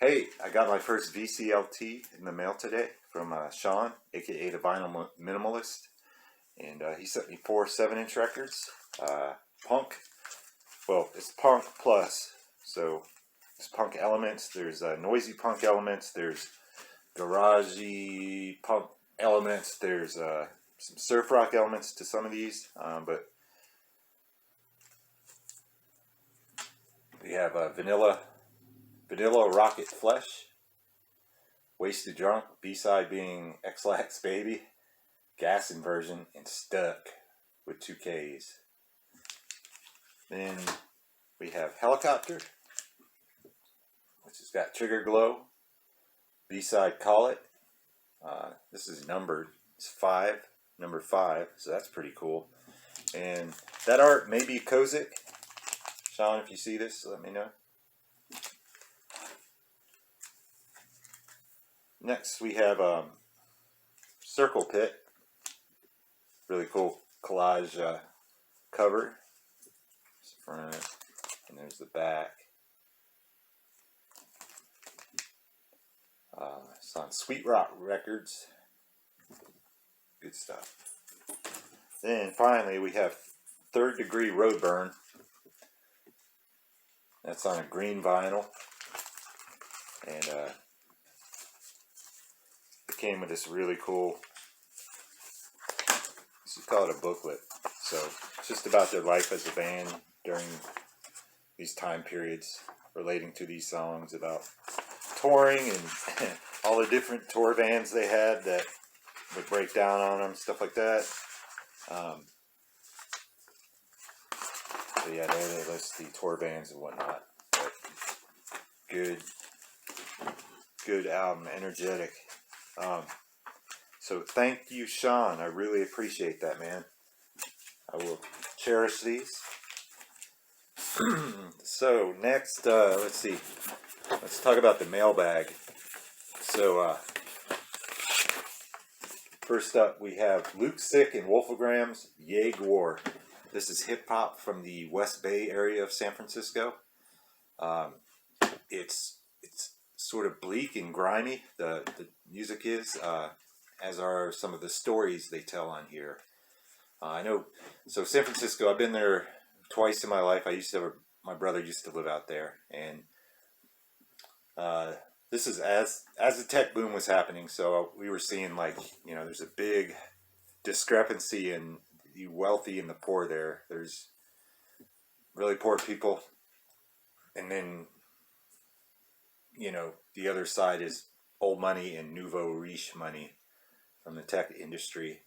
Hey, I got my first VCLT in the mail today from Shawn, aka the Vinyl Minimalist, and he sent me 4 7-inch records. Punk, well, it's punk plus, so there's punk elements, there's noisy punk elements, there's garagey punk elements, there's some surf rock elements to some of these, but we have Vanilla Rocket Flesh, Wasted Drunk, B-side being X-Lax Baby, Gas Inversion, and Stuck with 2 Ks. Then we have Helicopter, which has got Trigger Glow, B-side Call It. This is numbered. It's number 5, so that's pretty cool. And that art may be Kozik. Shawn, if you see this, let me know. Next we have Circle Pit, really cool collage cover. It's the front, and there's the back. It's on Sweet Rock Records. Good stuff. Then finally we have Third Degree Road Burn. That's on a green vinyl, and it came with this really cool, you call it a booklet. So it's just about their life as a band during these time periods, relating to these songs, about touring and all the different tour vans they had that would break down on them, stuff like that. So yeah, there they list the tour vans and whatnot. But good album, energetic. So thank you, Shawn. I really appreciate that, man. I will cherish these. So next, let's see. Let's talk about the mailbag. So first up, we have Luke Sick and Wolfograms Jaguar. This is hip hop from the West Bay area of San Francisco. It's sort of bleak and grimy. The music is, as are some of the stories they tell on here. I know. So San Francisco, I've been there twice in my life. My brother used to live out there, and this is as the tech boom was happening. So we were seeing, like, there's a big discrepancy in the wealthy and the poor there. There's really poor people, and then the other side is old money and nouveau riche money from the tech industry.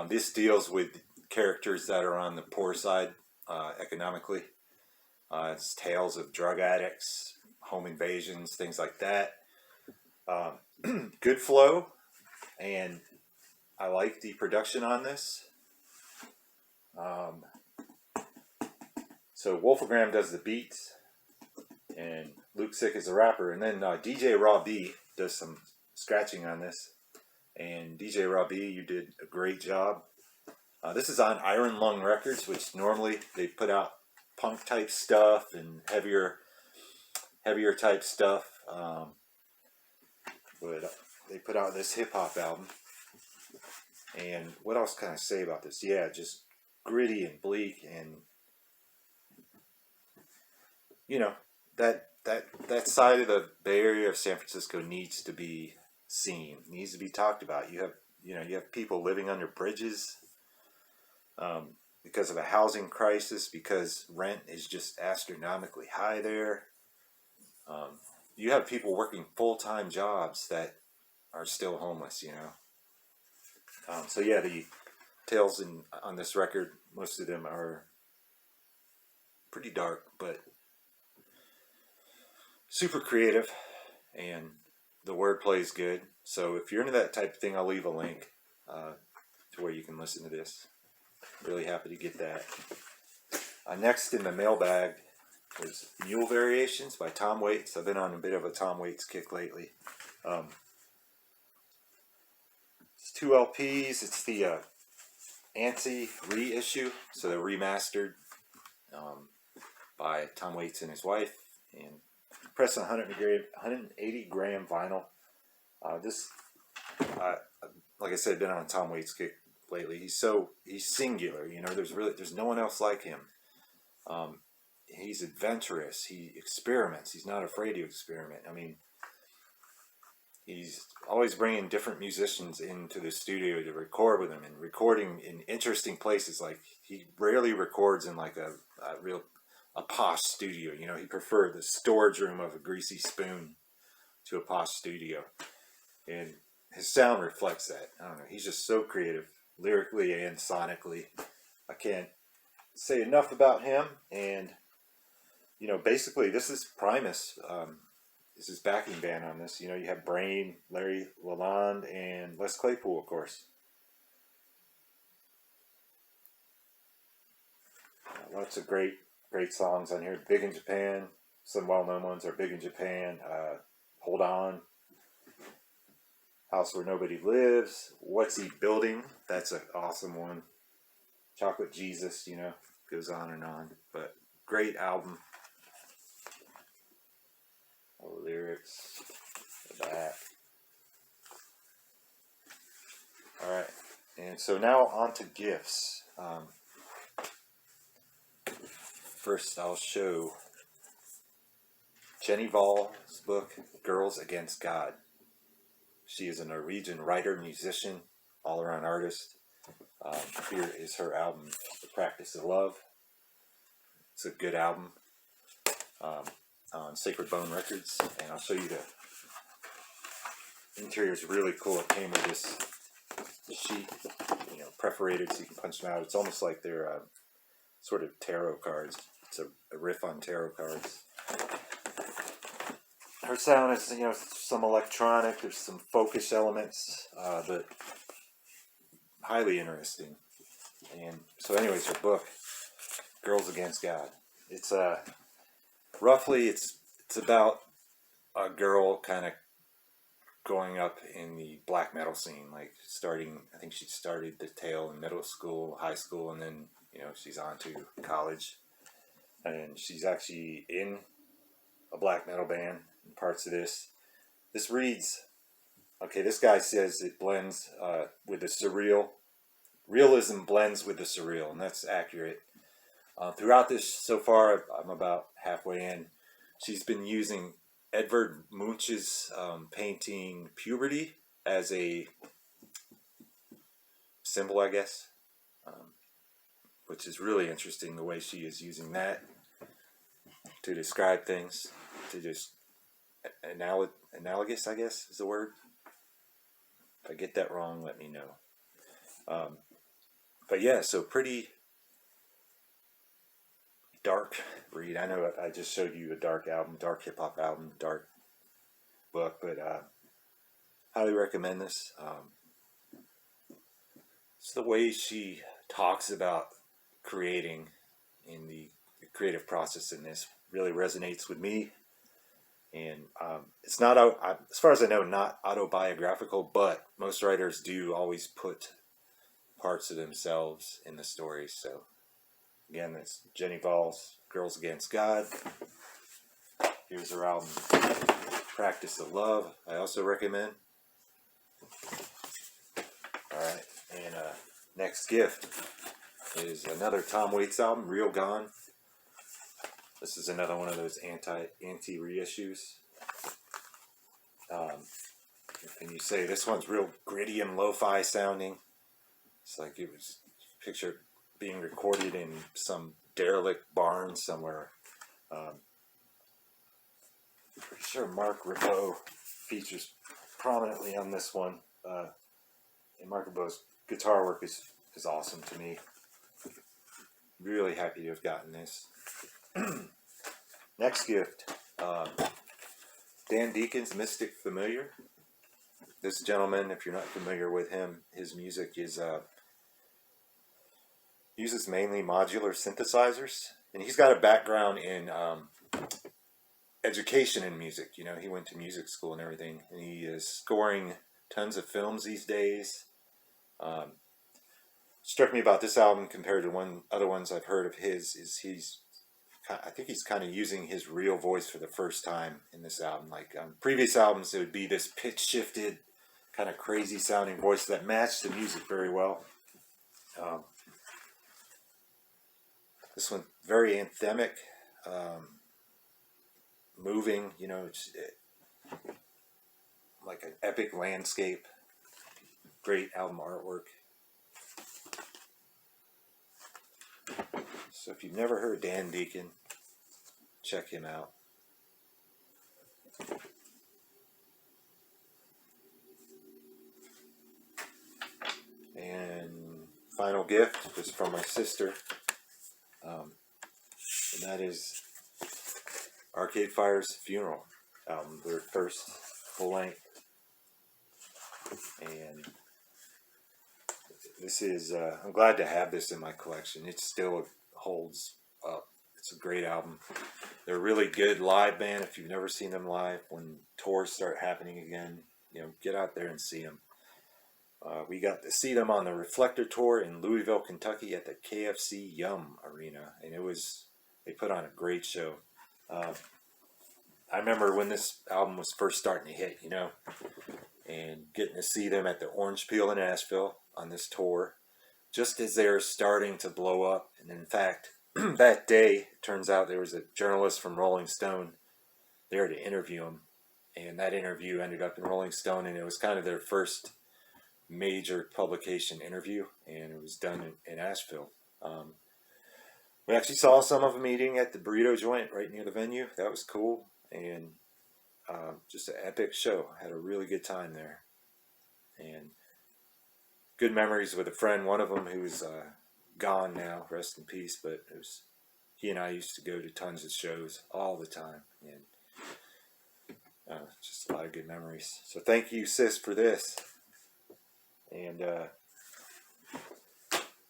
This deals with characters that are on the poor side economically. It's tales of drug addicts, home invasions, things like that. Good flow, and I like the production on this. So Wolfogram does the beats, and Luke Sick is the rapper, and then DJ Raw B does some scratching on this. And DJ Raw B, you did a great job. This is on Iron Lung Records, which normally they put out punk type stuff and heavier type stuff. But they put out this hip hop album. And what else can I say about this? Yeah, just gritty and bleak, and that side of the Bay Area of San Francisco needs to be seen, needs to be talked about. You have people living under bridges because of a housing crisis, because rent is just astronomically high there. You have people working full-time jobs that are still homeless, So yeah, the tales on this record, most of them are pretty dark, but super creative, and the wordplay is good. So if you're into that type of thing, I'll leave a link to where you can listen to this. Really happy to get that. Next in the mailbag was Mule Variations by Tom Waits. I've been on a bit of a Tom Waits kick lately. It's 2 LPs. It's the Antsy reissue, so they're remastered by Tom Waits and his wife, and pressed on 180 gram vinyl. This, like I said, been on a Tom Waits kick lately. He's singular. You know, there's no one else like him. He's adventurous. He experiments. He's not afraid to experiment. I mean, he's always bringing different musicians into the studio to record with him, and recording in interesting places. Like, he rarely records in like a posh studio. You know, he preferred the storage room of a greasy spoon to a posh studio, and his sound reflects that. I don't know. He's just so creative, lyrically and sonically. I can't say enough about him. And you know, basically, this is Primus. This is backing band on this. You know, you have Brain, Larry Lalonde, and Les Claypool, of course. Lots of great songs on here. Big in Japan. Some well-known ones are Big in Japan, Hold On, House Where Nobody Lives, What's He Building? That's an awesome one. Chocolate Jesus, you know, goes on and on. But great album. All the lyrics, the back. Alright, and so now on to gifts. First, I'll show Jenny Voll's book, Girls Against God. She is a Norwegian writer, musician, all-around artist. Here is her album, The Practice of Love. It's a good album on Sacred Bone Records, and I'll show you the interior is really cool. It came with this sheet, you know, perforated so you can punch them out. It's almost like they're sort of tarot cards. It's a riff on tarot cards. Her sound is, you know, some electronic, there's some folkish elements, but highly interesting. And so anyways, her book, Girls Against God. It's roughly, it's about a girl kind of going up in the black metal scene, like starting, I think she started the tale in middle school, high school, and then, you know, she's on to college. And she's actually in a black metal band in parts of this. This reads, okay, this guy says it blends with the surreal. Realism blends with the surreal, and that's accurate. Throughout this, so far, I'm about halfway in, she's been using Edvard Munch's painting Puberty as a symbol, I guess, which is really interesting, the way she is using that to describe things, to just analogous, I guess, is the word. If I get that wrong, let me know. But yeah, so pretty dark read. I know I just showed you a dark album, dark hip-hop album, dark book, but highly recommend this. It's the way she talks about creating in the creative process in this really resonates with me. And it's not, as far as I know, not autobiographical, but most writers do always put parts of themselves in the story. So again, that's Jenny Voll's Girls Against God. Here's her album, Practice of Love. I also recommend. Alright, and next gift is another Tom Waits album, Real Gone. This is another one of those anti reissues. And you say this one's real gritty and lo-fi sounding. It's like it was picture being recorded in some derelict barn somewhere. Pretty sure Mark Ribot features prominently on this one. And Mark Ribot's guitar work is awesome to me. Really happy to have gotten this. Next gift, Dan Deacon's Mystic Familiar. This gentleman, if you're not familiar with him, his music is uses mainly modular synthesizers, and he's got a background in education in music. You know, he went to music school and everything, and he is scoring tons of films these days. Struck me about this album compared to other ones I've heard of his is he's I think he's kind of using his real voice for the first time in this album. Like previous albums, it would be this pitch shifted, kind of crazy sounding voice that matched the music very well. This one very anthemic, moving. You know, it's like an epic landscape. Great album artwork. So if you've never heard Dan Deacon, check him out. And final gift was from my sister, and that is Arcade Fire's Funeral album, their first full length. And this is, I'm glad to have this in my collection. It still holds up. It's a great album. They're a really good live band. If you've never seen them live, when tours start happening again, you know, get out there and see them. We got to see them on the Reflector Tour in Louisville, Kentucky at the KFC Yum Arena, and they put on a great show. I remember when this album was first starting to hit, you know, and getting to see them at the Orange Peel in Nashville on this tour, just as they were starting to blow up. And in fact, that day, it turns out there was a journalist from Rolling Stone there to interview them, and that interview ended up in Rolling Stone, and it was kind of their first major publication interview, and it was done in Asheville. We actually saw some of them eating at the burrito joint right near the venue. That was cool, and just an epic show. Had a really good time there, and good memories with a friend. One of them who's gone now, rest in peace. But he and I used to go to tons of shows all the time, and just a lot of good memories. So thank you, sis, for this. And other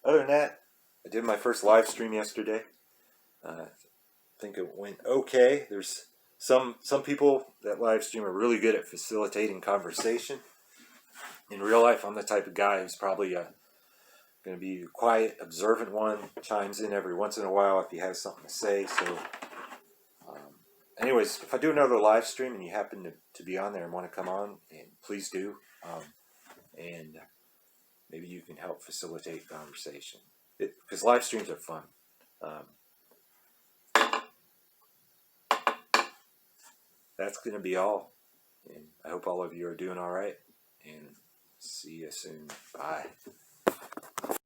than that, I did my first live stream yesterday. I think it went okay. There's some people that live stream are really good at facilitating conversation. In real life, I'm the type of guy who's probably going to be a quiet, observant one, chimes in every once in a while if he has something to say. So anyways, if I do another live stream and you happen to be on there and want to come on, and please do. And maybe you can help facilitate conversation. Because live streams are fun. That's going to be all. And I hope all of you are doing all right. And see you soon. Bye.